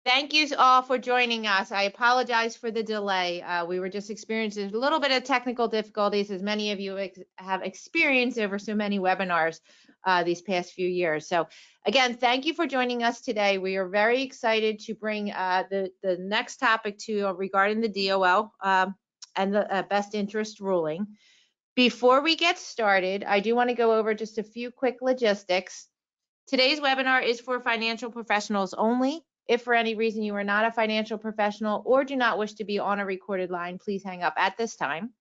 Thank you all for joining us. I apologize for the delay. We were just experiencing a little bit of technical difficulties, as many of you have experienced over so many webinars these past few years. So again, thank you for joining us today. We are very excited to bring the next topic to you regarding the DOL and the best interest ruling. Before we get started, I do want to go over just a few quick logistics. Today's webinar is for financial professionals only. If for any reason you are not a financial professional or do not wish to be on a recorded line, please hang up at this time.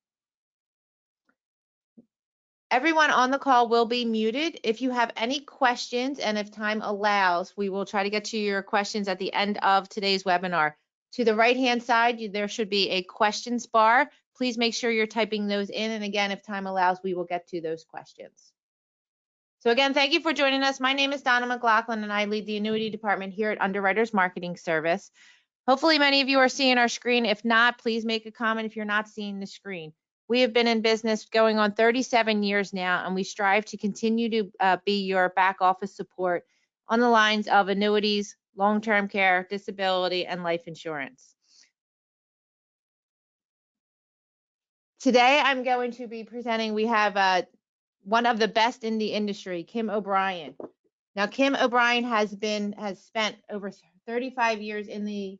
Everyone on the call will be muted. If you have any questions and if time allows, we will try to get to your questions at the end of today's webinar. To the right-hand side, there should be a questions bar. Please make sure you're typing those in. And again, if time allows, we will get to those questions. So again, thank you for joining us. My name is Donna McLaughlin, and I lead the annuity department here at Underwriters Marketing Service. Hopefully many of you are seeing our screen. If not, please make a comment if you're not seeing the screen. We have been in business going on 37 years now, and we strive to continue to be your back office support on the lines of annuities, long-term care, disability, and life insurance. Today, I'm going to be presenting, we have one of the best in the industry, Kim O'Brien. Now, Kim O'Brien has spent over 35 years in the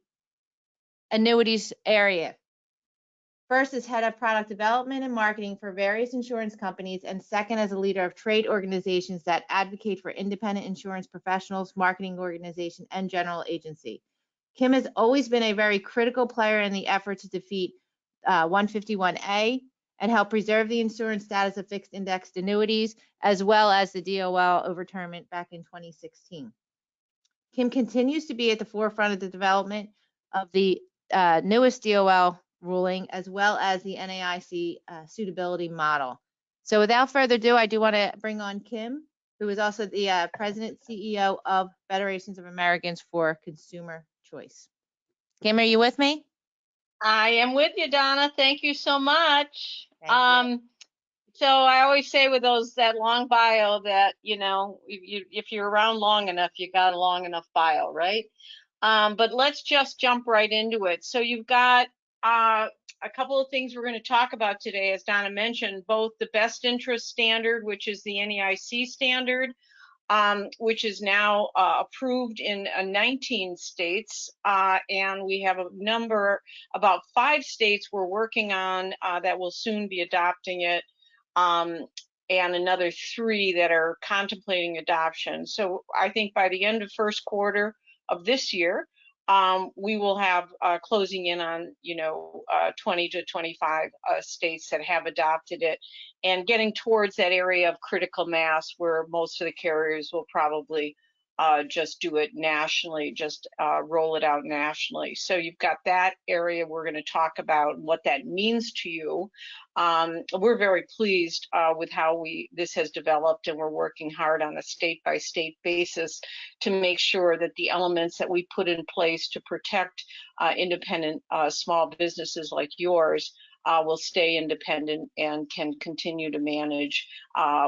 annuities area. First as head of product development and marketing for various insurance companies, and second as a leader of trade organizations that advocate for independent insurance professionals, marketing organization, and general agency. Kim has always been a very critical player in the effort to defeat 151A and help preserve the insurance status of fixed indexed annuities, as well as the DOL overturnment back in 2016. Kim continues to be at the forefront of the development of the newest DOL ruling, as well as the NAIC suitability model. So without further ado, I do want to bring on Kim, who is also the President CEO of Federations of Americans for Consumer Choice. Kim, are you with me? I am with you, Donna. Thank you so much. Thank you. So I always say with that long bio that, you know, if you're around long enough, you got a long enough bio, right? But let's just jump right into it. So you've got a couple of things we're going to talk about today, as Donna mentioned, both the best interest standard, which is the NAIC standard, which is now approved in 19 states, and we have about 5 states we're working on that will soon be adopting it, and another 3 that are contemplating adoption. So I think by the end of first quarter of this year, we will have closing in on 20 to 25 states that have adopted it, and getting towards that area of critical mass where most of the carriers will probably just do it nationally, just roll it out nationally. So you've got that area we're going to talk about and what that means to you. We're very pleased with how this has developed, and we're working hard on a state-by-state basis to make sure that the elements that we put in place to protect independent small businesses like yours will stay independent and can continue to manage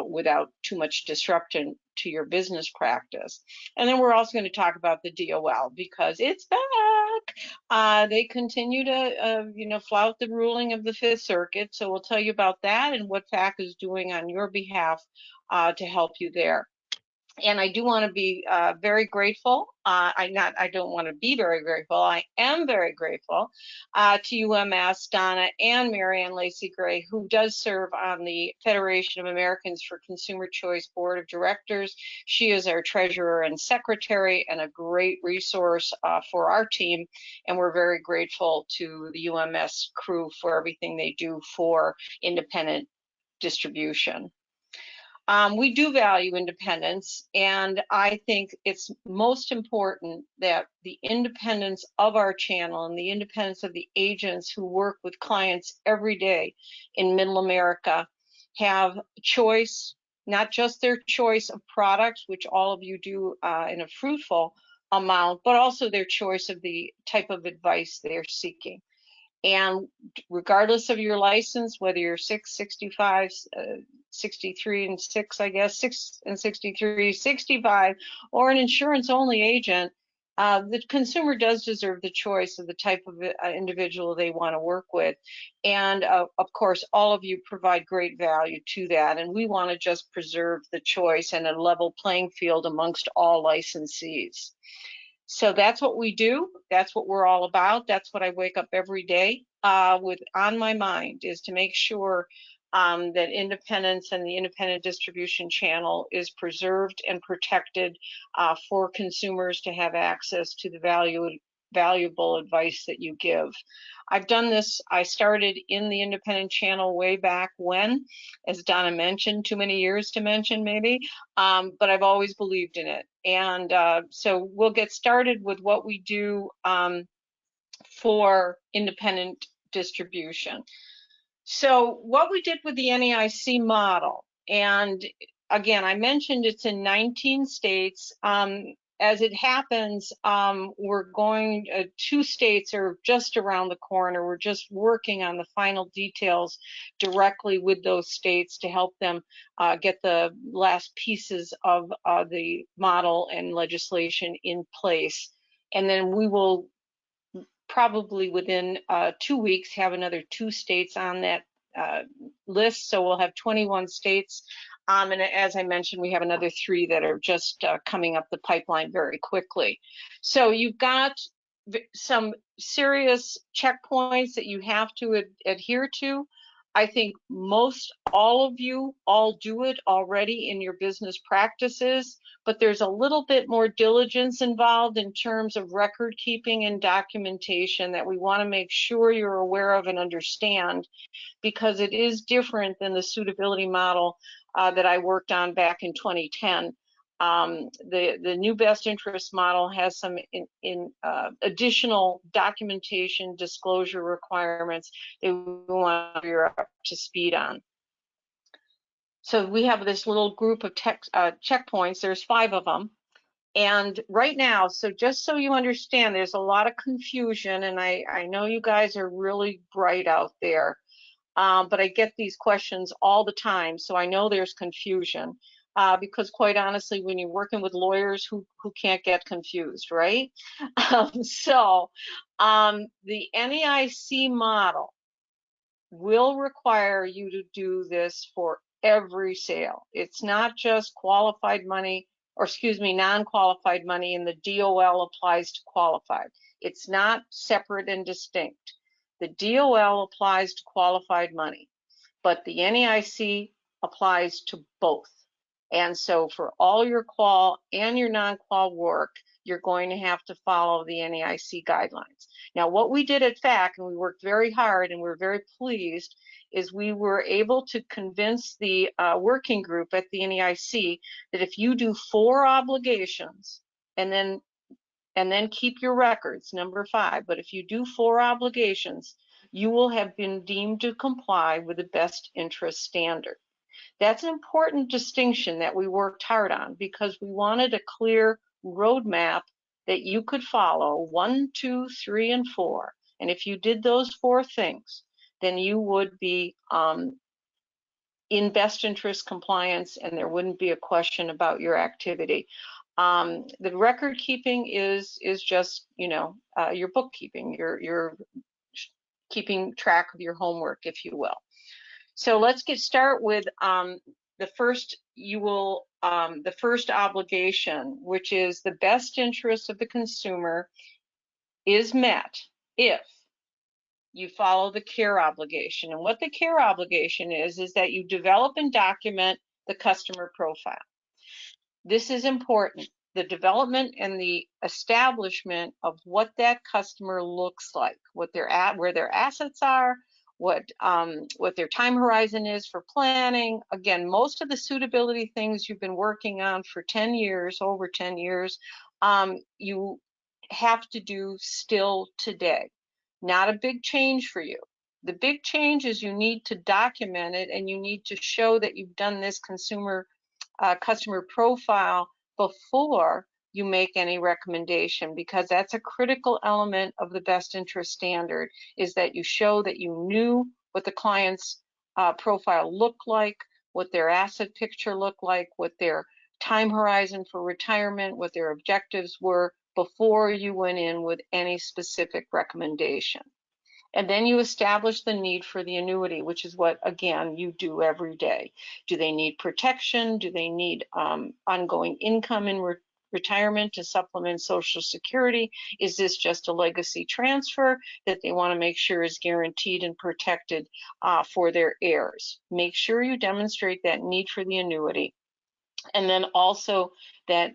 without too much disruption to your business practice. And then we're also going to talk about the DOL, because it's back. They continue to flout the ruling of the Fifth Circuit. So we'll tell you about that and what FAC is doing on your behalf to help you there. And I do want to be very grateful. I don't want to be very grateful. I am very grateful to UMS, Donna, and Marianne Lacey Gray, who does serve on the Federation of Americans for Consumer Choice Board of Directors. She is our treasurer and secretary and a great resource for our team. And we're very grateful to the UMS crew for everything they do for independent distribution. We do value independence, and I think it's most important that the independence of our channel and the independence of the agents who work with clients every day in Middle America have choice, not just their choice of products, which all of you do in a fruitful amount, but also their choice of the type of advice they're seeking. And regardless of your license, whether you're 6, 65, 63 and 6, I guess, 6 and 63, 65, or an insurance-only agent, the consumer does deserve the choice of the type of individual they want to work with. And of course, all of you provide great value to that. And we want to just preserve the choice and a level playing field amongst all licensees. So that's what we do. That's what we're all about. That's what I wake up every day with on my mind, is to make sure that independence and the independent distribution channel is preserved and protected for consumers to have access to the valuable advice that you give. I've done this. I started in the independent channel way back when, as Donna mentioned, too many years to mention maybe, but I've always believed in it. And so we'll get started with what we do for independent distribution. So what we did with the NAIC model, and again, I mentioned it's in 19 states. As it happens, we're going, 2 states are just around the corner. We're just working on the final details directly with those states to help them get the last pieces of the model and legislation in place. And then we will probably within 2 weeks have another 2 states on that list. So we'll have 21 states. And as I mentioned, we have another 3 that are just coming up the pipeline very quickly. So you've got some serious checkpoints that you have to adhere to. I think most all of you all do it already in your business practices, but there's a little bit more diligence involved in terms of record keeping and documentation that we want to make sure you're aware of and understand, because it is different than the suitability model that I worked on back in 2010. The new best interest model has some additional documentation disclosure requirements that we want you're up to speed on. So we have this little group of checkpoints. There's 5 of them. And right now, so just so you understand, there's a lot of confusion, and I know you guys are really bright out there, but I get these questions all the time, so I know there's confusion. Because quite honestly, when you're working with lawyers, who can't get confused, right? So the NAIC model will require you to do this for every sale. It's not just qualified money, or excuse me, non-qualified money, and the DOL applies to qualified. It's not separate and distinct. The DOL applies to qualified money, but the NAIC applies to both. And so for all your qual and your non-qual work, you're going to have to follow the NAIC guidelines. Now, what we did at FAC, and we worked very hard and we're very pleased, is we were able to convince the working group at the NAIC that if you do 4 obligations and then keep your records, number 5, but if you do 4 obligations, you will have been deemed to comply with the best interest standard. That's an important distinction that we worked hard on, because we wanted a clear roadmap that you could follow, 1, 2, 3, and 4. And if you did those 4 things, then you would be in best interest compliance, and there wouldn't be a question about your activity. The record keeping is just, you know, your bookkeeping, your keeping track of your homework, if you will. So let's start with the first obligation, which is the best interest of the consumer is met if you follow the care obligation. And what the care obligation is that you develop and document the customer profile. This is important. The development and the establishment of what that customer looks like, what they're at, where their assets are, what their time horizon is for planning. Again, most of the suitability things you've been working on for 10 years, over 10 years, you have to do still today. Not a big change for you. The big change is you need to document it, and you need to show that you've done this customer profile before you make any recommendation, because that's a critical element of the best interest standard, is that you show that you knew what the client's profile looked like, what their asset picture looked like, what their time horizon for retirement, what their objectives were before you went in with any specific recommendation. And then you establish the need for the annuity, which is what, again, you do every day. Do they need protection? Do they need ongoing income in retirement to supplement Social Security? Is this just a legacy transfer that they want to make sure is guaranteed and protected for their heirs? Make sure you demonstrate that need for the annuity. And then also that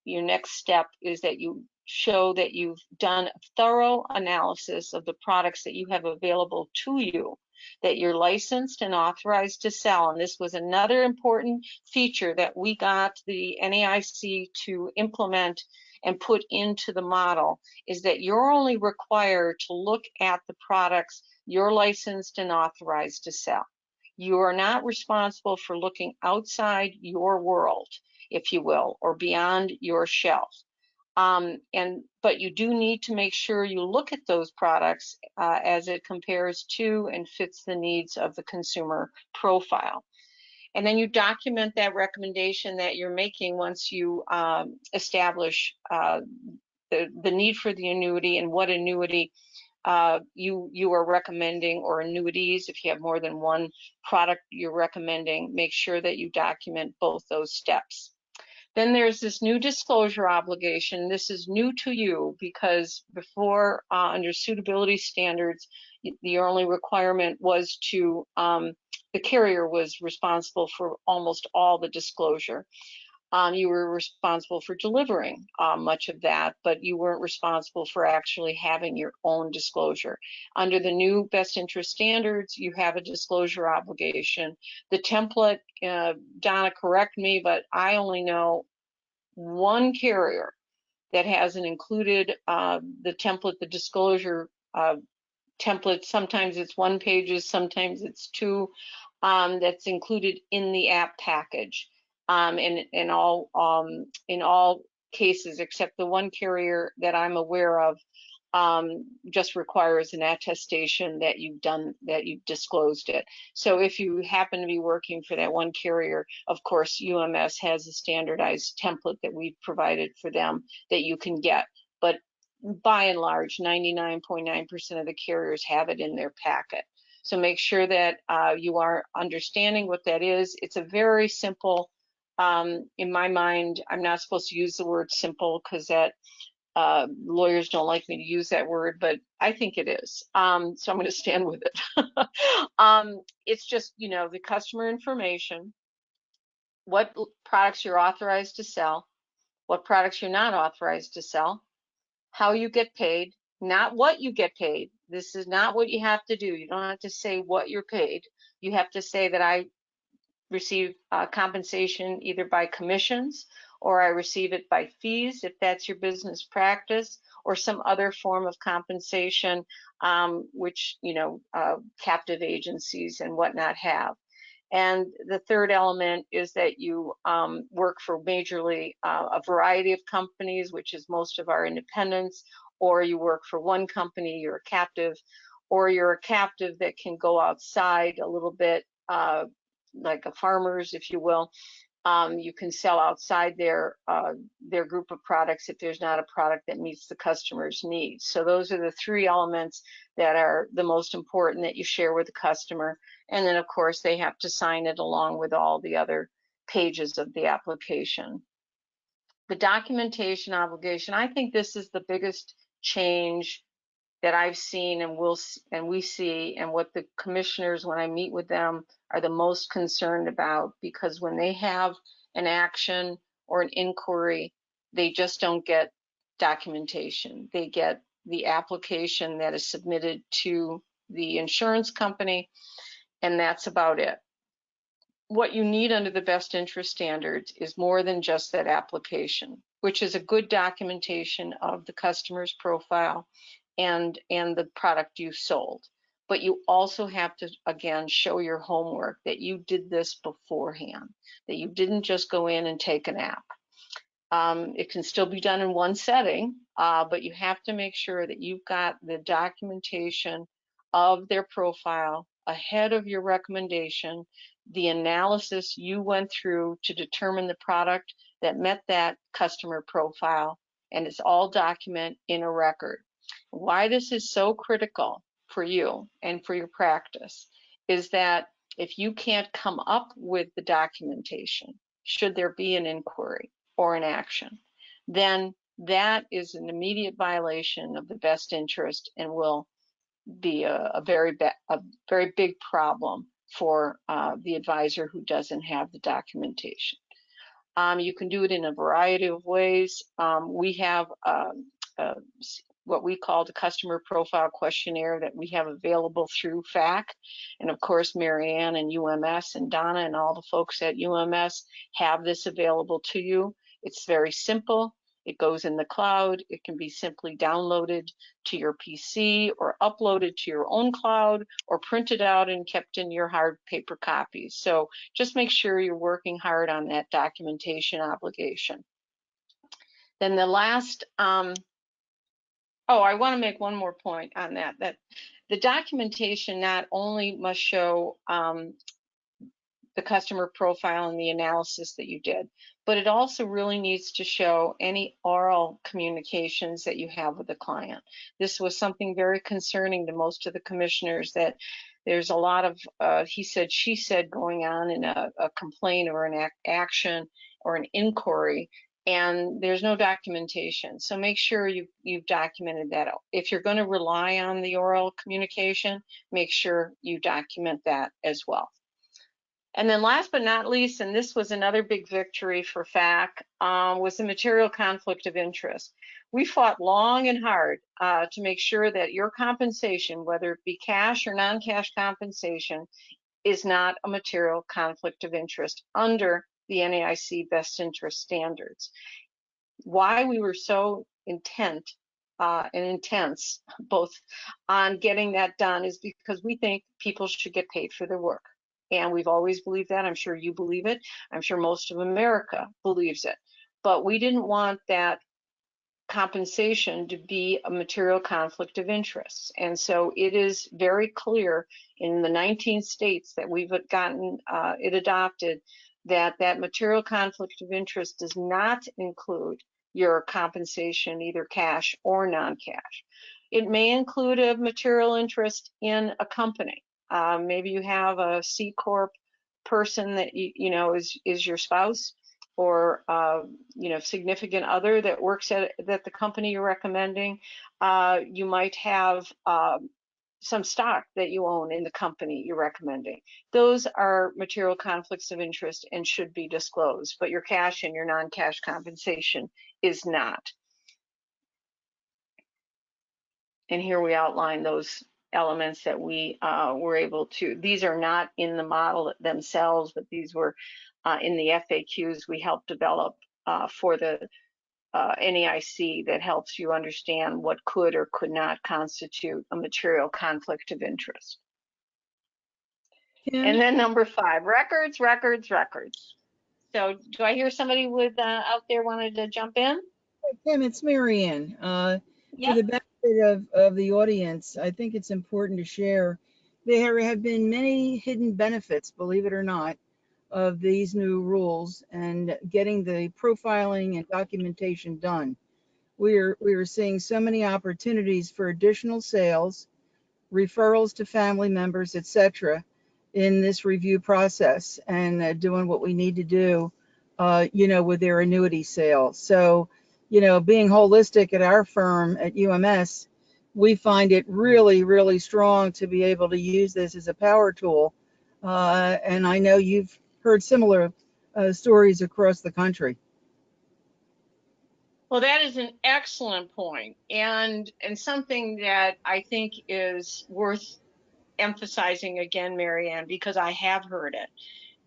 your next step is that you show that you've done a thorough analysis of the products that you have available to you, that you're licensed and authorized to sell. And this was another important feature that we got the NAIC to implement and put into the model, is that you're only required to look at the products you're licensed and authorized to sell. You are not responsible for looking outside your world, if you will, or beyond your shelf. But you do need to make sure you look at those products as it compares to and fits the needs of the consumer profile. And then you document that recommendation that you're making once you establish the need for the annuity and what annuity you are recommending, or annuities. If you have more than one product you're recommending, make sure that you document both those steps. Then there's this new disclosure obligation. This is new to you because before, under suitability standards, the only requirement was to, the carrier was responsible for almost all the disclosure. You were responsible for delivering much of that, but you weren't responsible for actually having your own disclosure. Under the new best interest standards, you have a disclosure obligation. The template, Donna, correct me, but I only know one carrier that hasn't included the template, the disclosure template. Sometimes it's 1 page, sometimes it's 2, that's included in the app package. In all cases, except the one carrier that I'm aware of, just requires an attestation that you've disclosed it. So if you happen to be working for that one carrier, of course, UMS has a standardized template that we've provided for them that you can get. But by and large, 99.9% of the carriers have it in their packet. So make sure that you are understanding what that is. It's a very simple, in my mind, I'm not supposed to use the word simple because that lawyers don't like me to use that word, but I think it is. So I'm going to stand with it. It's just, the customer information, what products you're authorized to sell, what products you're not authorized to sell, how you get paid, not what you get paid. This is not what you have to do. You don't have to say what you're paid. You have to say that I receive compensation either by commissions, or I receive it by fees, if that's your business practice, or some other form of compensation, which, captive agencies and whatnot have. And the third element is that you work for majorly a variety of companies, which is most of our independents, or you work for one company, you're a captive, or you're a captive that can go outside a little bit, like a farmers, if you will. You can sell outside their group of products if there's not a product that meets the customer's needs. So those are the 3 elements that are the most important that you share with the customer. And then, of course, they have to sign it along with all the other pages of the application. The documentation obligation, I think this is the biggest change that I've seen and we see, and what the commissioners, when I meet with them, are the most concerned about, because when they have an action or an inquiry, they just don't get documentation. They get the application that is submitted to the insurance company, and that's about it. What you need under the best interest standards is more than just that application, which is a good documentation of the customer's profile and the product you sold. But you also have to, again, show your homework, that you did this beforehand, that you didn't just go in and take a nap. It can still be done in one setting, but you have to make sure that you've got the documentation of their profile ahead of your recommendation, the analysis you went through to determine the product that met that customer profile, and it's all document in a record. Why this is so critical for you and for your practice is that if you can't come up with the documentation, should there be an inquiry or an action, then that is an immediate violation of the best interest and will be a very big problem for the advisor who doesn't have the documentation. You can do it in a variety of ways. We have what we call the customer profile questionnaire that we have available through FAC. And of course, Marianne and UMS and Donna and all the folks at UMS have this available to you. It's very simple. It goes in the cloud. It can be simply downloaded to your PC or uploaded to your own cloud or printed out and kept in your hard paper copies. So just make sure you're working hard on that documentation obligation. Then the last, I want to make one more point on that, that the documentation not only must show the customer profile and the analysis that you did, but it also really needs to show any oral communications that you have with the client. This was something very concerning to most of the commissioners, that there's a lot of he said, she said going on in a complaint or an action or an inquiry, and there's no documentation. So make sure you've documented that. If you're going to rely on the oral communication, make sure you document that as well. And then last but not least, and this was another big victory for FAC, was the material conflict of interest. We fought long and hard to make sure that your compensation, whether it be cash or non-cash compensation, is not a material conflict of interest under the NAIC best interest standards. Why we were so intent and intense both on getting that done is because we think people should get paid for their work. And we've always believed that. I'm sure you believe it. I'm sure most of America believes it. But we didn't want that compensation to be a material conflict of interest. And so it is very clear in the 19 states that we've gotten it adopted that that material conflict of interest does not include your compensation, either cash or non-cash. It may include a material interest in a company. Maybe you have a C Corp person that you know is your spouse, or you know, significant other that works at the company you're recommending. You might have some stock that you own in the company you're recommending. Those are material conflicts of interest and should be disclosed, but your cash and your non-cash compensation is not. And here we outline those elements that we were able to. These are not in the model themselves, but these were in the FAQs we helped develop for the NAIC that helps you understand what could or could not constitute a material conflict of interest. Kim? And then number 5, records, records, records. So do I hear somebody with out there wanted to jump in? Kim, it's Marianne. Yep. For the benefit of the audience, I think it's important to share there have been many hidden benefits, believe it or not, of these new rules and getting the profiling and documentation done. We are seeing so many opportunities for additional sales, referrals to family members, etc., in this review process, and doing what we need to do, you know, with their annuity sales. So, you know, being holistic at our firm at UMS, we find it really, really strong to be able to use this as a power tool. And I know you've heard similar stories across the country. Well, that is an excellent point, and something that I think is worth emphasizing again, Marianne, because I have heard it,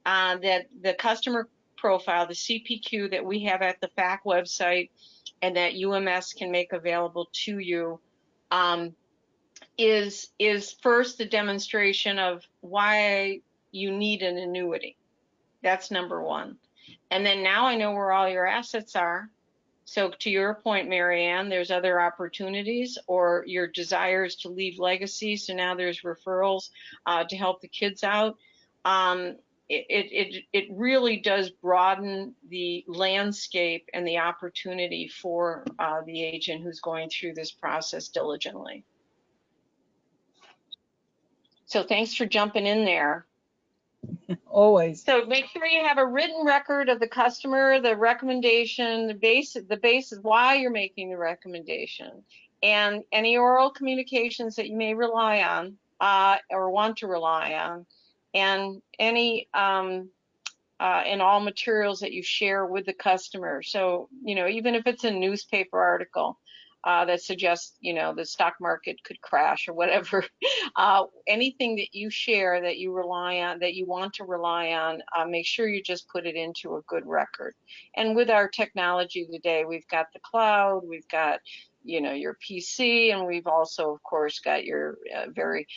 that the customer profile, the CPQ that we have at the FAC website and that UMS can make available to you, is first the demonstration of why you need an annuity. That's number 1. And then now I know where all your assets are. So to your point, Marianne, there's other opportunities, or your desires to leave legacy. So now there's referrals to help the kids out. it really does broaden the landscape and the opportunity for the agent who's going through this process diligently. So thanks for jumping in there. Always. So make sure you have a written record of the customer, the recommendation, the basis why you're making the recommendation, and any oral communications that you may rely on or want to rely on, and any and all materials that you share with the customer. So, you know, even if it's a newspaper article that suggests, you know, the stock market could crash or whatever, anything that you share that you rely on, that you want to rely on, make sure you just put it into a good record. And with our technology today, we've got the cloud, we've got, you know, your PC, and we've also, of course, got your very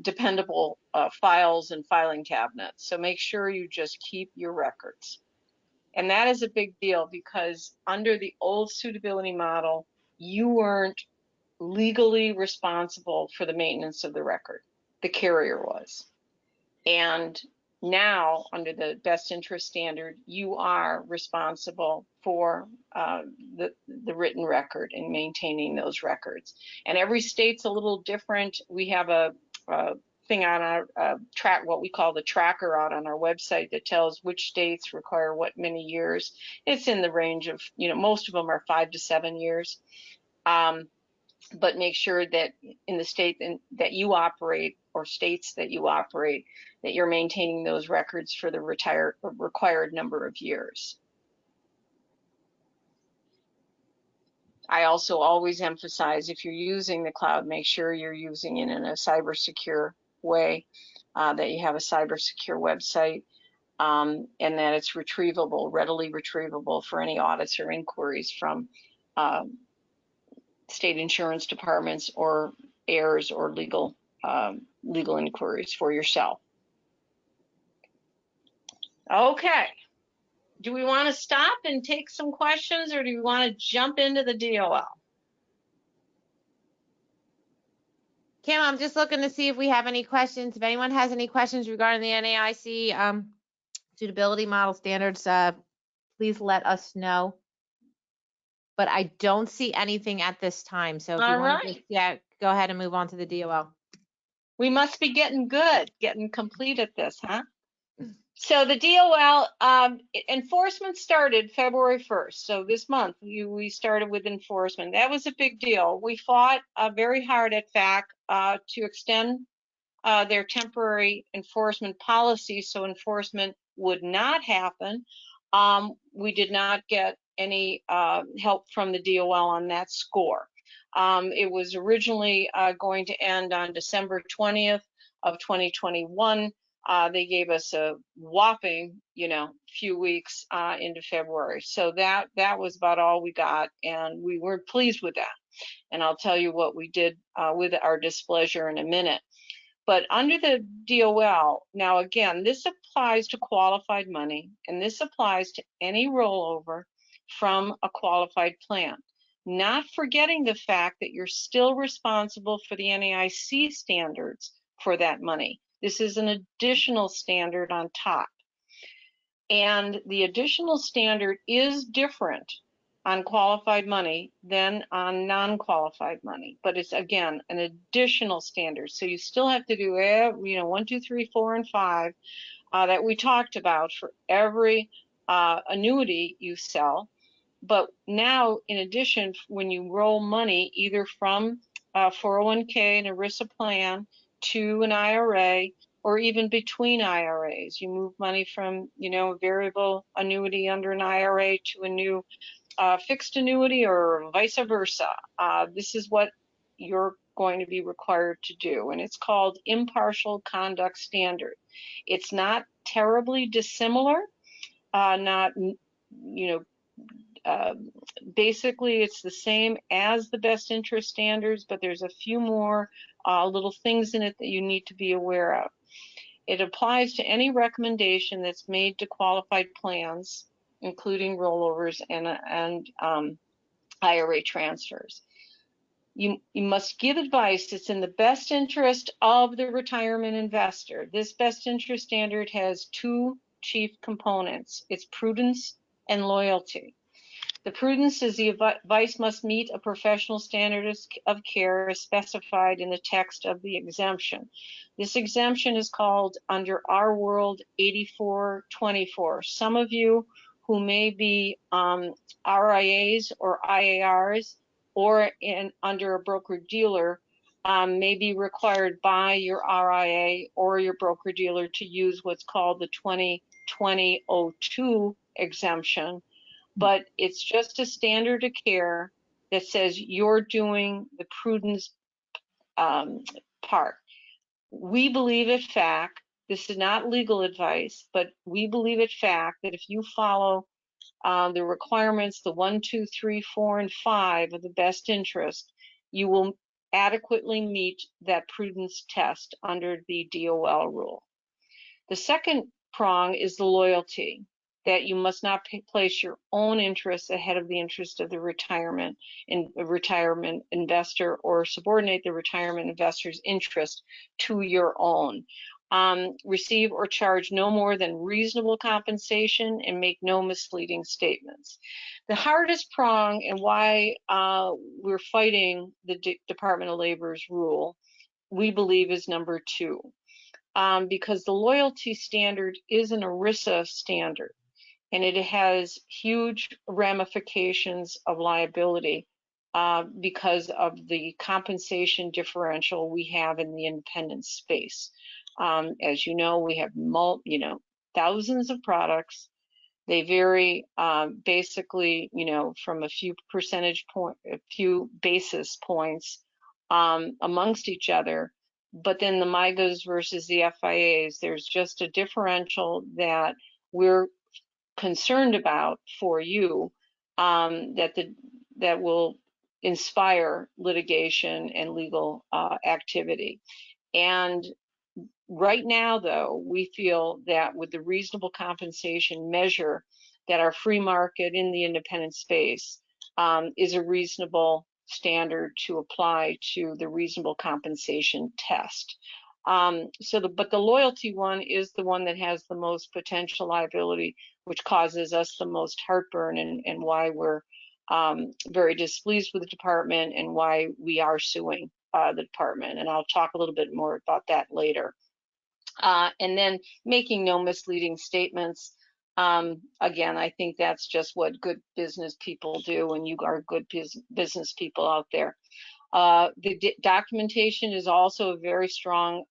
dependable files and filing cabinets. So make sure you just keep your records. And that is a big deal because under the old suitability model, you weren't legally responsible for the maintenance of the record. The carrier was. And now, under the best interest standard, you are responsible for the written record and maintaining those records. And every state's a little different. We have a thing on our what we call the tracker out on our website that tells which states require what many years. It's in the range of, you know, most of them are 5 to 7 years. But make sure that in the state that you operate or states that you operate, that you're maintaining those records for the required number of years. I also always emphasize, if you're using the cloud, make sure you're using it in a cyber secure way, that you have a cyber secure website, and that it's retrievable, readily retrievable for any audits or inquiries from state insurance departments or heirs or legal inquiries for yourself. Okay. Do we want to stop and take some questions, or do we want to jump into the DOL? Kim, I'm just looking to see if we have any questions. If anyone has any questions regarding the NAIC suitability model standards, please let us know. But I don't see anything at this time. So if you want to just, go ahead and move on to the DOL. We must be getting good, getting complete at this, huh? So the DOL enforcement started February 1st. So this month we started with enforcement. That was a big deal. We fought very hard at FAC to extend their temporary enforcement policy so enforcement would not happen. We did not get any help from the DOL on that score. It was originally going to end on December 20th of 2021. They gave us a whopping, you know, few weeks into February. So that was about all we got, and we weren't pleased with that. And I'll tell you what we did with our displeasure in a minute. But under the DOL, now again, this applies to qualified money, and this applies to any rollover from a qualified plan. Not forgetting the fact that you're still responsible for the NAIC standards for that money. This is an additional standard on top. And the additional standard is different on qualified money than on non-qualified money. But it's, again, an additional standard. So you still have to do, 1, 2, 3, 4, and 5 that we talked about for every annuity you sell. But now, in addition, when you roll money either from 401k and ERISA plan to an IRA, or even between IRAs, you move money from, a variable annuity under an IRA to a new fixed annuity, or vice versa. This is what you're going to be required to do, and it's called Impartial Conduct Standard. It's not terribly dissimilar, basically it's the same as the best interest standards, but there's a few more little things in it that you need to be aware of. It applies to any recommendation that's made to qualified plans, including rollovers and IRA transfers. You must give advice that's in the best interest of the retirement investor. This best interest standard has two chief components. It's prudence and loyalty. The prudence is the advice must meet a professional standard of care as specified in the text of the exemption. This exemption is called under our world 8424. Some of you who may be RIAs or IARs or under a broker-dealer may be required by your RIA or your broker-dealer to use what's called the 2020-02 exemption. But it's just a standard of care that says you're doing the prudence part. We believe at fact, this is not legal advice, but we believe at fact that if you follow the requirements, the 1, 2, 3, 4, and 5 of the best interest, you will adequately meet that prudence test under the DOL rule. The second prong is the loyalty, that you must not place your own interests ahead of the interest of the retirement investor or subordinate the retirement investor's interest to your own. Receive or charge no more than reasonable compensation and make no misleading statements. The hardest prong and why we're fighting the Department of Labor's rule, we believe, is number 2. Because the loyalty standard is an ERISA standard, and it has huge ramifications of liability because of the compensation differential we have in the independent space. As you know, we have thousands of products. They vary basically, from a few basis points amongst each other. But then the MIGAs versus the FIAs, there's just a differential that we're concerned about for you that will inspire litigation and legal activity. And right now, though, we feel that with the reasonable compensation measure, that our free market in the independent space is a reasonable standard to apply to the reasonable compensation test. But the loyalty one is the one that has the most potential liability, which causes us the most heartburn, and why we're very displeased with the department and why we are suing the department. And I'll talk a little bit more about that later. And then making no misleading statements. Again, I think that's just what good business people do, and you are good business people out there. The documentation is also a very strong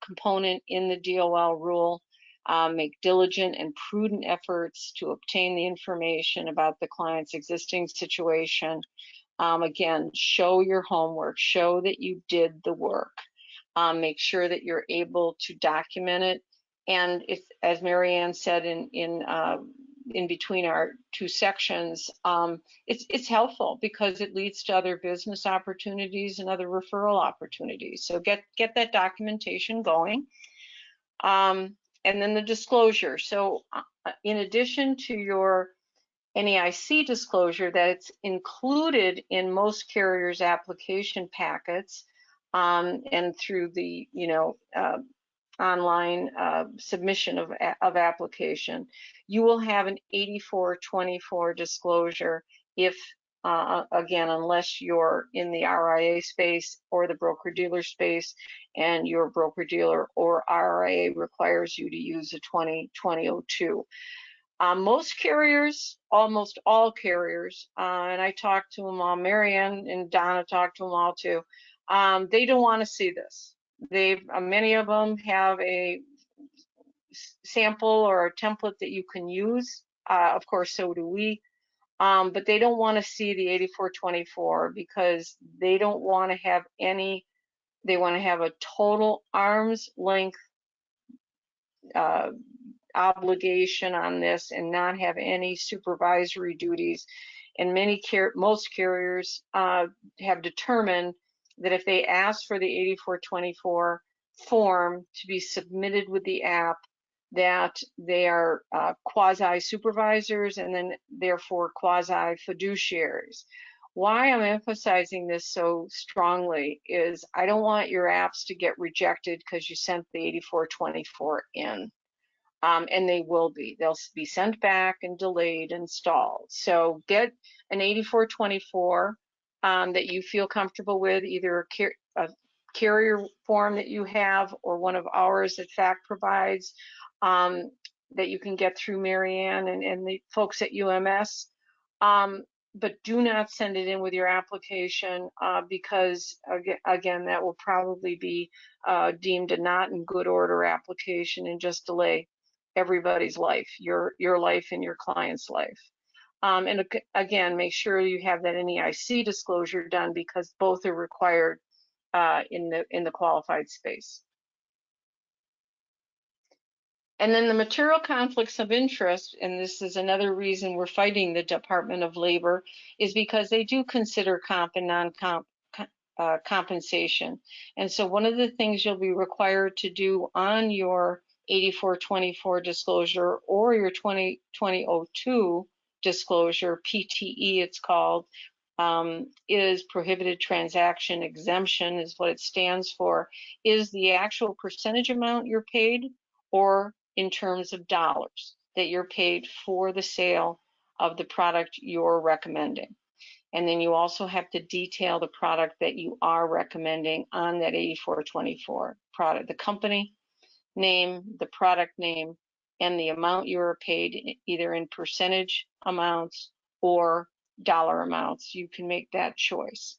component in the DOL rule. Make diligent and prudent efforts to obtain the information about the client's existing situation. Again, show your homework, show that you did the work. Make sure that you're able to document it. And if, as Marianne said in between our two sections, it's helpful because it leads to other business opportunities and other referral opportunities. So get that documentation going. And then the disclosure. So in addition to your NAIC disclosure that's included in most carriers' application packets and through the online submission of application, you will have an 8424 disclosure if, again, unless you're in the RIA space or the broker-dealer space and your broker-dealer or RIA requires you to use a 2020-02. Most carriers, almost all carriers, and I talked to them all, Marianne and Donna talked to them all too, they don't want to see this. Many of them have a sample or a template that you can use. Of course, so do we. But they don't want to see the 8424 because they don't want to have any. They want to have a total arm's length obligation on this and not have any supervisory duties. And most carriers have determined that if they ask for the 8424 form to be submitted with the app, that they are quasi supervisors and then therefore quasi fiduciaries. Why I'm emphasizing this so strongly is I don't want your apps to get rejected because you sent the 8424 in. And they will be. They'll be sent back and delayed and stalled. So get an 8424 that you feel comfortable with, either a carrier form that you have or one of ours that FACT provides that you can get through Marianne and the folks at UMS. But do not send it in with your application because, again, that will probably be deemed a not in good order application and just delay everybody's life, your life and your client's life. And again, make sure you have that NEIC disclosure done because both are required in the qualified space. And then the material conflicts of interest, and this is another reason we're fighting the Department of Labor, is because they do consider comp and non-comp compensation. And so one of the things you'll be required to do on your 8424 disclosure or your 2002 disclosure, PTE it's called, is prohibited transaction exemption is what it stands for, is the actual percentage amount you're paid or in terms of dollars that you're paid for the sale of the product you're recommending. And then you also have to detail the product that you are recommending on that 8424 product, the company name, the product name, and the amount you are paid either in percentage amounts or dollar amounts. You can make that choice.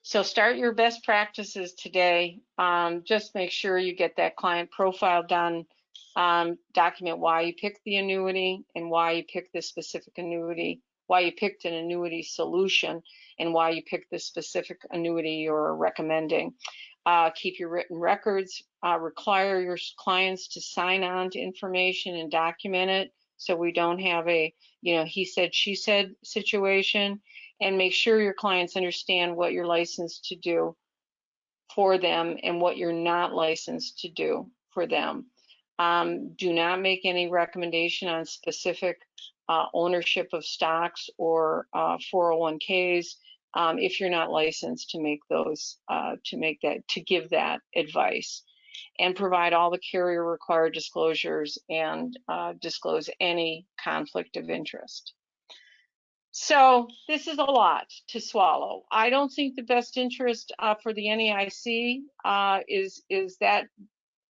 So start your best practices today. Just make sure you get that client profile done. Document why you picked the annuity and why you picked this specific annuity, why you picked an annuity solution, and why you picked the specific annuity you're recommending. Keep your written records. Require your clients to sign on to information and document it so we don't have a, he said, she said situation. And make sure your clients understand what you're licensed to do for them and what you're not licensed to do for them. Do not make any recommendation on specific ownership of stocks or 401ks if you're not licensed to make those, to give that advice. And provide all the carrier required disclosures and disclose any conflict of interest. So this is a lot to swallow. I don't think the best interest for the NEIC is that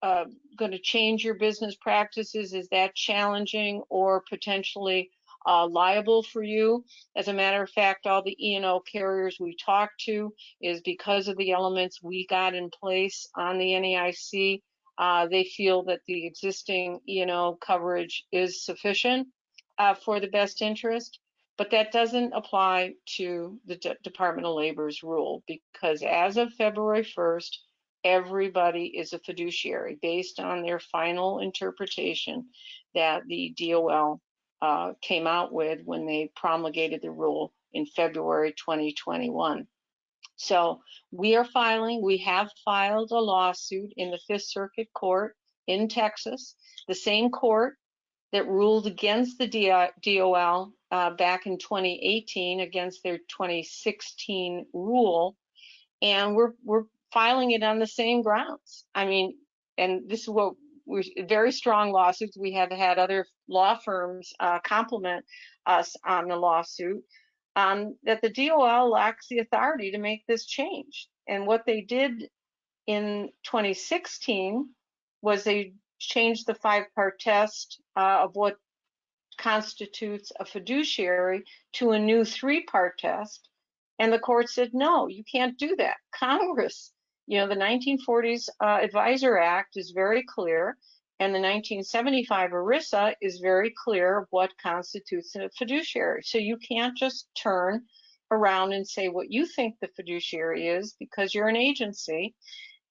going to change your business practices? Is that challenging or potentially liable for you? As a matter of fact, all the E&O carriers we talked to is because of the elements we got in place on the NEIC. They feel that the existing E&O coverage is sufficient for the best interest. But that doesn't apply to the Department of Labor's rule because as of February 1st, everybody is a fiduciary based on their final interpretation that the DOL came out with when they promulgated the rule in February 2021. So we have filed a lawsuit in the Fifth Circuit Court in Texas, the same court that ruled against the DOL back in 2018 against their 2016 rule, and we're filing it on the same grounds. I mean, and this is what we're very strong lawsuits. We have had other law firms compliment us on the lawsuit that the DOL lacks the authority to make this change. And what they did in 2016 was they changed the 5-part test of what constitutes a fiduciary to a new 3-part test. And the court said, no, you can't do that. Congress, the 1940s Advisor Act is very clear, and the 1975 ERISA is very clear of what constitutes a fiduciary. So you can't just turn around and say what you think the fiduciary is because you're an agency,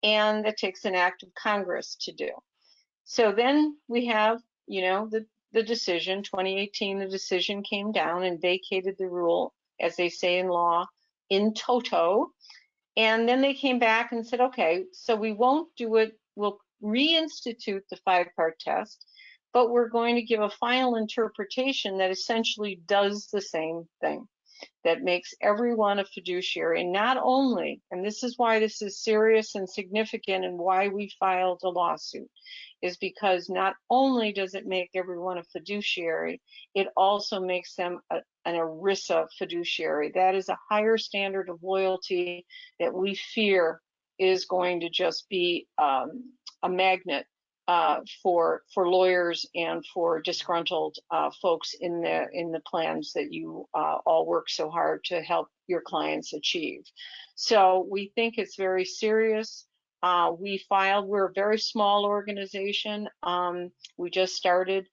and that takes an act of Congress to do. So then we have, the decision, 2018, the decision came down and vacated the rule, as they say in law, in toto. And then they came back and said, okay, so we won't do it. We'll reinstitute the 5-part test, but we're going to give a final interpretation that essentially does the same thing, that makes everyone a fiduciary. And not only, and this is why this is serious and significant and why we filed a lawsuit, is because not only does it make everyone a fiduciary, it also makes them an ERISA fiduciary. That is a higher standard of loyalty that we fear is going to just be a magnet for lawyers and for disgruntled folks in the plans that you all work so hard to help your clients achieve. So we think it's very serious. We're a very small organization. We just started.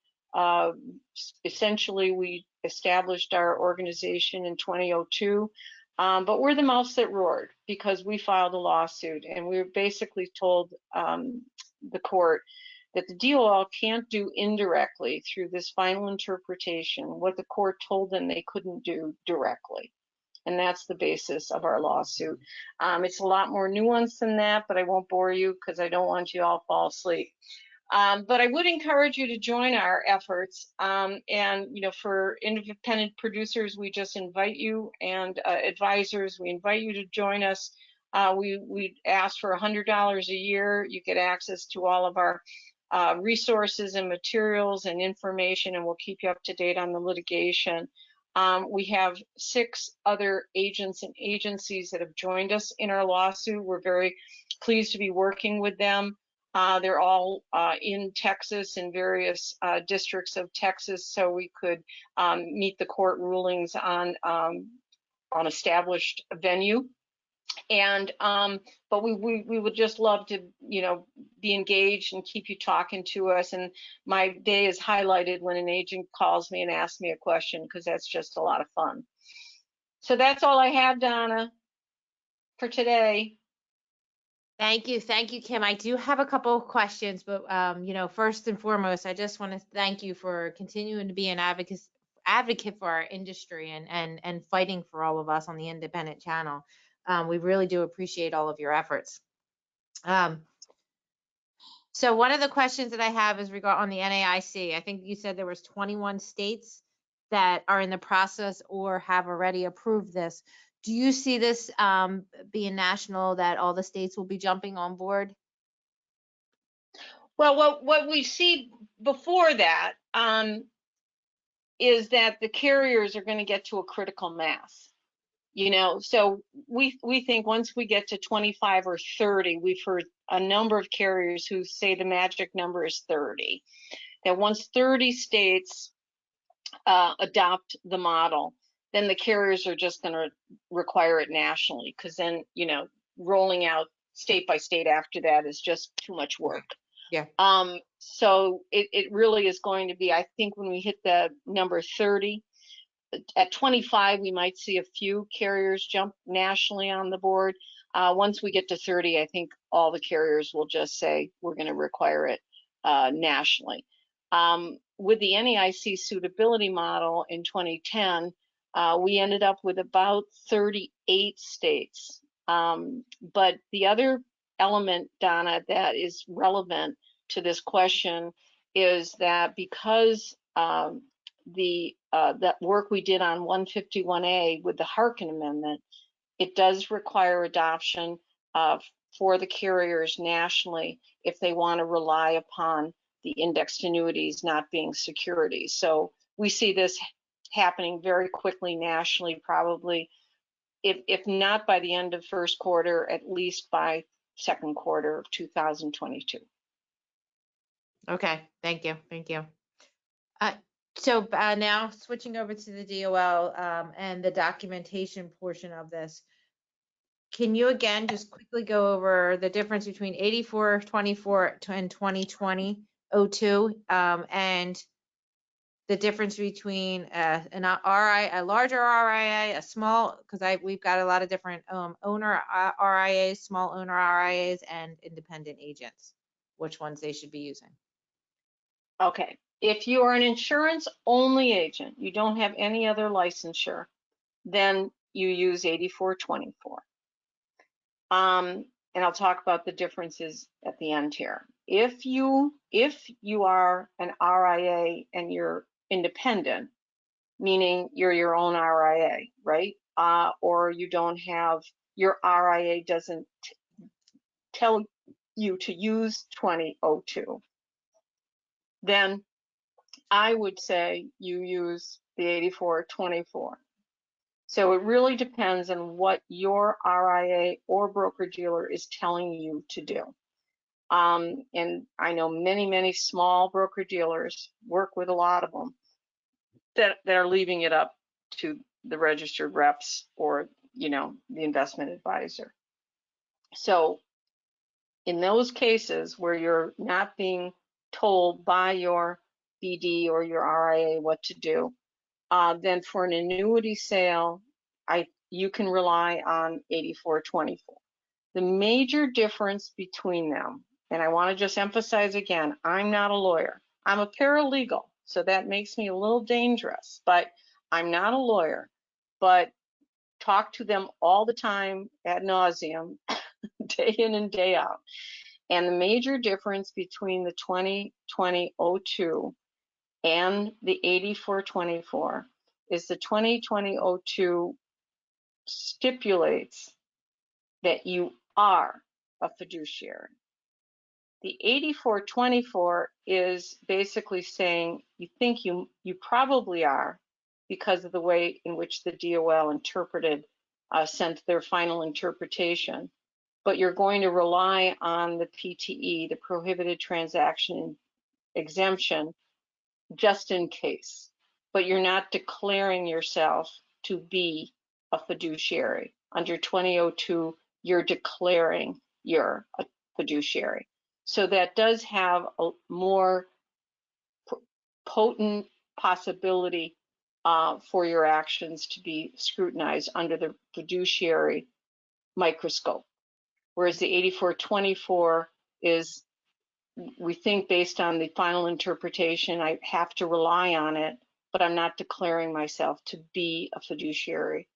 Essentially, we established our organization in 2002. But we're the mouse that roared because we filed a lawsuit, and we were basically told the court that the DOL can't do indirectly through this final interpretation what the court told them they couldn't do directly. And that's the basis of our lawsuit. It's a lot more nuanced than that, but I won't bore you because I don't want you all to fall asleep. But I would encourage you to join our efforts. And, you know, for independent producers, we just invite you, and advisors, we invite you to join us. We ask for $100 a year. You get access to all of our resources and materials and information, and we'll keep you up to date on the litigation. We have 6 other agents and agencies that have joined us in our lawsuit. We're very pleased to be working with them. They're all in Texas, in various districts of Texas, so we could meet the court rulings on established venue. And but we would just love to, you know, be engaged and keep you talking to us. And my day is highlighted when an agent calls me and asks me a question, because that's just a lot of fun. So that's all I have, Donna, for today. Thank you, Kim. I do have a couple of questions, but you know, first and foremost, I just want to thank you for continuing to be an advocate for our industry and fighting for all of us on the independent channel. We really do appreciate all of your efforts. So one of the questions that I have is on the NAIC. I think you said there was 21 states that are in the process or have already approved this. Do you see this being national, that all the states will be jumping on board? Well, what we see before that is that the carriers are going to get to a critical mass. You know, so we think once we get to 25 or 30, we've heard a number of carriers who say the magic number is 30, that once 30 states adopt the model, then the carriers are just going to require it nationally, because then, you know, rolling out state by state after that is just too much work. Yeah. So it really is going to be, I think when we hit the number 30, at 25, we might see a few carriers jump nationally on the board. Once we get to 30, I think all the carriers will just say, we're going to require it nationally. With the NAIC suitability model in 2010, we ended up with about 38 states. But the other element, Donna, that is relevant to this question is that because that work we did on 151A with the Harkin Amendment, it does require adoption for the carriers nationally if they want to rely upon the indexed annuities not being securities. So we see this happening very quickly nationally, probably, if not by the end of first quarter, at least by second quarter of 2022. Okay, thank you. So now switching over to the DOL and the documentation portion of this, can you again just quickly go over the difference between 8424 and 2020-02 and the difference between a larger RIA, a small, because we've got a lot of different owner RIAs, small owner RIAs, and independent agents, which ones they should be using? Okay. If you are an insurance only agent, you don't have any other licensure, then you use 8424. And I'll talk about the differences at the end here. if you are an RIA and you're independent, meaning you're your own RIA, right? Or you don't have, your RIA doesn't tell you to use 2002, then I would say you use the 8424. So it really depends on what your RIA or broker-dealer is telling you to do. And I know many small broker-dealers, work with a lot of them, that are leaving it up to the registered reps or, you know, the investment advisor. So in those cases where you're not being told by your BD or your RIA what to do, then for an annuity sale, you can rely on 8424. The major difference between them, and I want to just emphasize again, I'm not a lawyer. I'm a paralegal, so that makes me a little dangerous, but I'm not a lawyer. But talk to them all the time ad nauseum, day in and day out. And the major difference between the 2020-02 and the 8424 is the 2020-02 stipulates that you are a fiduciary. The 8424 is basically saying you think you probably are because of the way in which the DOL sent their final interpretation, but you're going to rely on the PTE, the Prohibited Transaction Exemption, just in case. But you're not declaring yourself to be a fiduciary. Under 2002, you're declaring you're a fiduciary. So that does have a more potent possibility for your actions to be scrutinized under the fiduciary microscope. Whereas the 8424 is, we think based on the final interpretation, I have to rely on it, but I'm not declaring myself to be a fiduciary.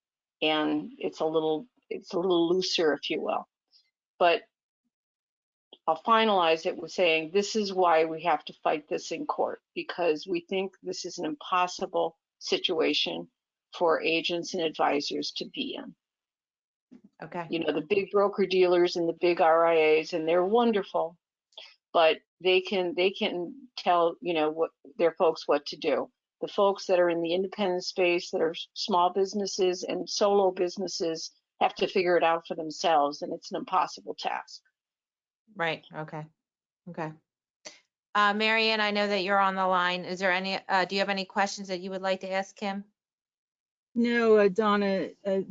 And it's a little looser, if you will. But I'll finalize it with saying this is why we have to fight this in court, because we think this is an impossible situation for agents and advisors to be in. Okay. You know, the big broker dealers and the big RIAs, and they're wonderful, but they can tell, you know, what their folks what to do. The folks that are in the independent space, that are small businesses and solo businesses, have to figure it out for themselves, and it's an impossible task. Right. Okay. Okay. Marianne, I know that you're on the line. Is there any, do you have any questions that you would like to ask Kim? No, Donna,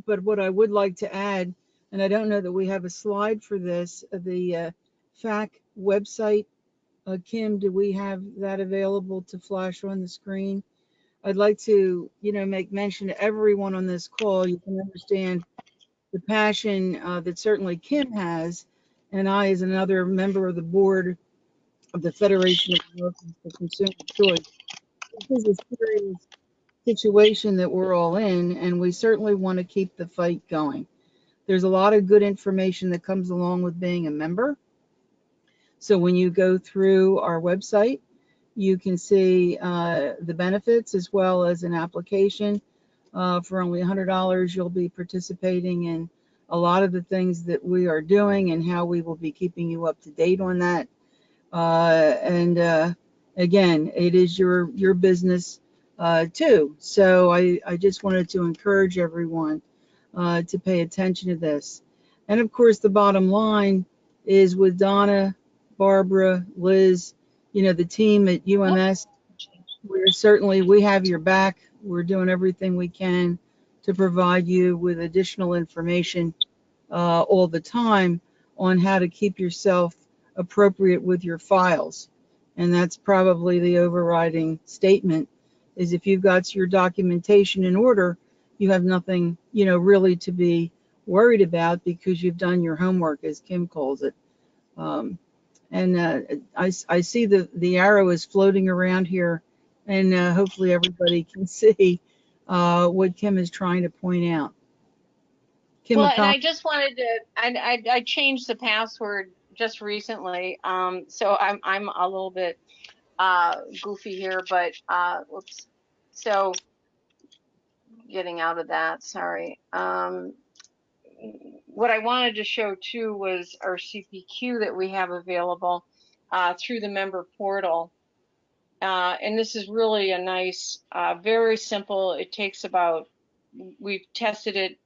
but what I would like to add, and I don't know that we have a slide for this, the FAC website. Kim, do we have that available to flash on the screen? I'd like to, you know, make mention to everyone on this call. You can understand the passion that certainly Kim has, and I, as another member of the board of the Federation of Americans for Consumer Choice. This is a serious situation that we're all in, and we certainly want to keep the fight going. There's a lot of good information that comes along with being a member. So when you go through our website, you can see the benefits as well as an application. For only $100, you'll be participating in a lot of the things that we are doing and how we will be keeping you up to date on that. Again, it is your business too. So I just wanted to encourage everyone to pay attention to this. And of course, the bottom line is with Donna, Barbara, Liz, you know, the team at UMS, we have your back. We're doing everything we can to provide you with additional information all the time on how to keep yourself appropriate with your files. And that's probably the overriding statement, is if you've got your documentation in order, you have nothing, you know, really to be worried about because you've done your homework, as Kim calls it. I see the arrow is floating around here, and hopefully everybody can see what Kim is trying to point out. Kim, well, and I just wanted to, I changed the password just recently. So I'm a little bit goofy here, but whoops. So getting out of that, sorry. What I wanted to show too was our CPQ that we have available through the member portal. And this is really a nice, very simple. It takes about, we've tested it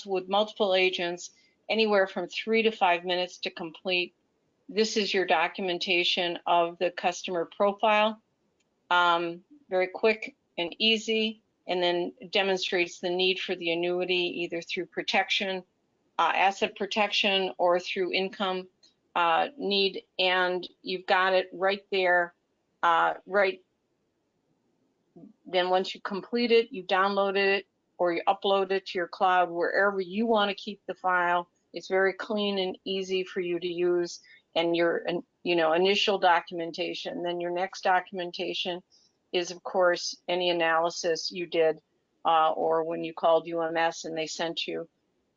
with multiple agents, anywhere from 3 to 5 minutes to complete. This is your documentation of the customer profile. Very quick and easy, and then demonstrates the need for the annuity either through protection, asset protection, or through income need. And you've got it right there. Right then, once you complete it, you download it or you upload it to your cloud, wherever you want to keep the file. It's very clean and easy for you to use. And your initial documentation, then your next documentation is, of course, any analysis you did or when you called UMS and they sent you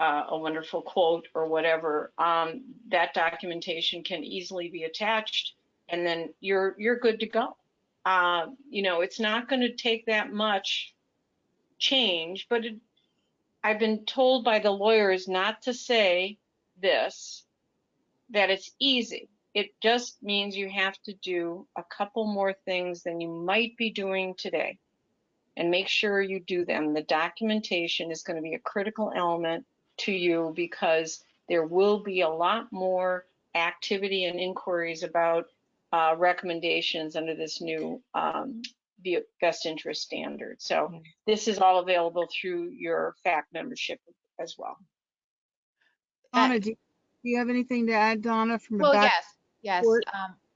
a wonderful quote or whatever. That documentation can easily be attached, and then you're good to go. It's not going to take that much change, but I've been told by the lawyers not to say this, that it's easy. It just means you have to do a couple more things than you might be doing today, and make sure you do them. The documentation is going to be a critical element to you, because there will be a lot more activity and inquiries about recommendations under this new best interest standard. So this is all available through your FAC membership as well. Donna, do you have anything to add, Donna, from Well, the yes. report?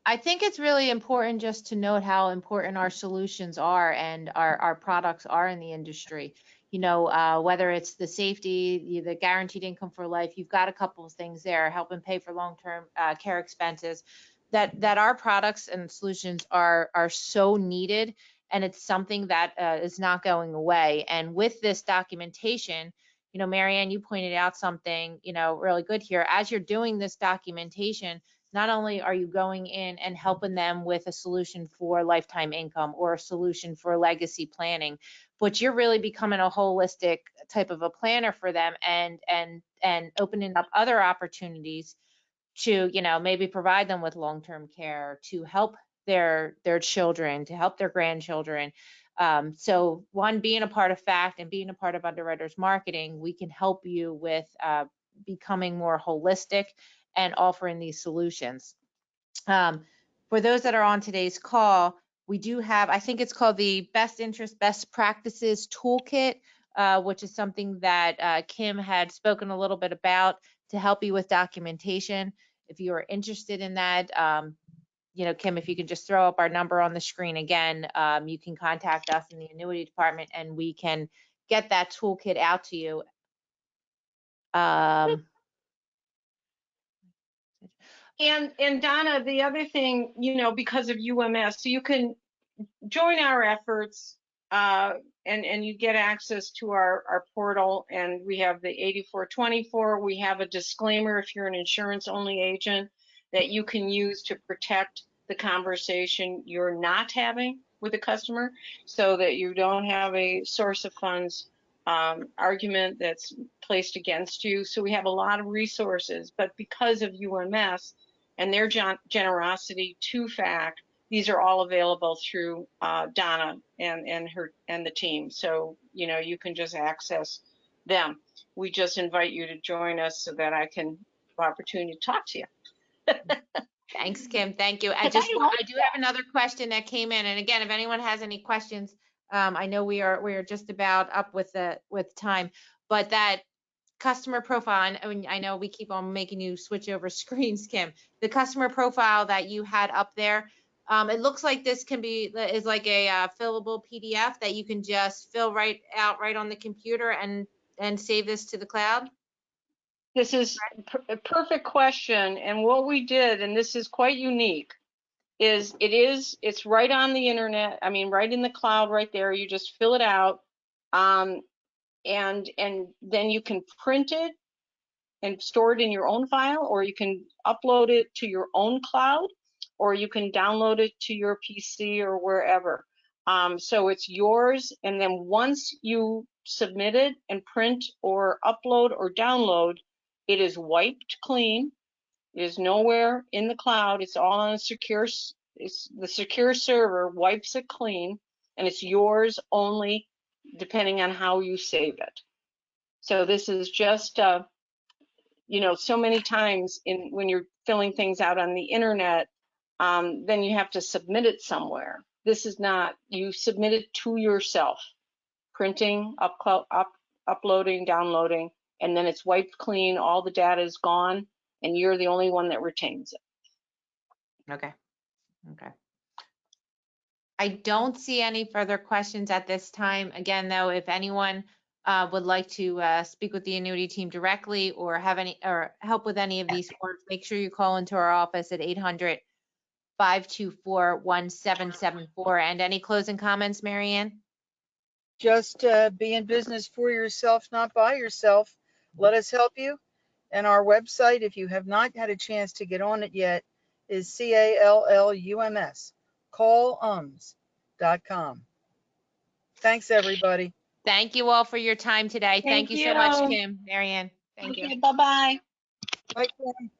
I think it's really important just to note how important our solutions are and our products are in the industry. Whether it's the safety, the guaranteed income for life, you've got a couple of things there, helping pay for long-term care expenses, that our products and solutions are so needed, and it's something that is not going away. And with this documentation, Marianne, you pointed out something, really good here. As you're doing this documentation, not only are you going in and helping them with a solution for lifetime income or a solution for legacy planning, but you're really becoming a holistic type of a planner for them, and opening up other opportunities to, maybe provide them with long-term care, to help their children, to help their grandchildren. So one, being a part of FACT and being a part of Underwriters Marketing, we can help you with becoming more holistic and offering these solutions. For those that are on today's call, we do have, I think it's called the Best Interest Best Practices Toolkit, which is something that Kim had spoken a little bit about to help you with documentation. If you are interested in that, Kim, if you can just throw up our number on the screen again, you can contact us in the annuity department and we can get that toolkit out to you. And Donna, the other thing, because of UMS, so you can join our efforts and you get access to our portal, and we have the 8424. We have a disclaimer if you're an insurance only agent that you can use to protect the conversation you're not having with a customer, so that you don't have a source of funds argument that's placed against you. So we have a lot of resources, but because of UMS and their generosity to FACT, these are all available through Donna and the team. So, you can just access them. We just invite you to join us so that I can have opportunity to talk to you. Thanks, Kim. Thank you. I do have another question that came in. And again, if anyone has any questions, I know we are just about up with time, but that customer profile, and I know we keep on making you switch over screens, Kim. The customer profile that you had up there, it looks like this is like a fillable PDF that you can just fill right on the computer and save this to the cloud. This is a perfect question. And what we did, and this is quite unique, is it's right on the internet. I mean, right in the cloud, right there. You just fill it out, and then you can print it and store it in your own file, or you can upload it to your own cloud, or you can download it to your PC or wherever. So it's yours, and then once you submit it and print or upload or download, it is wiped clean. It is nowhere in the cloud. It's all on a secure, it's the secure server wipes it clean, and it's yours only depending on how you save it. So this is just, you know, so many times when you're filling things out on the internet, then you have to submit it somewhere. This is not, you submit it to yourself, printing, uploading, downloading, and then it's wiped clean, all the data is gone, and you're the only one that retains it. Okay. Okay. I don't see any further questions at this time. Again, though, if anyone would like to speak with the annuity team directly or have any or help with any of these forms, make sure you call into our office at 800-524-1774. And any closing comments, Marianne? Just be in business for yourself, not by yourself. Let us help you. And our website, if you have not had a chance to get on it yet, is CALLUMS, callums.com. Thanks, everybody. Thank you all for your time today. Thank you so much, you. Kim, Marianne. Thank you. Okay, bye-bye. Bye, Kim.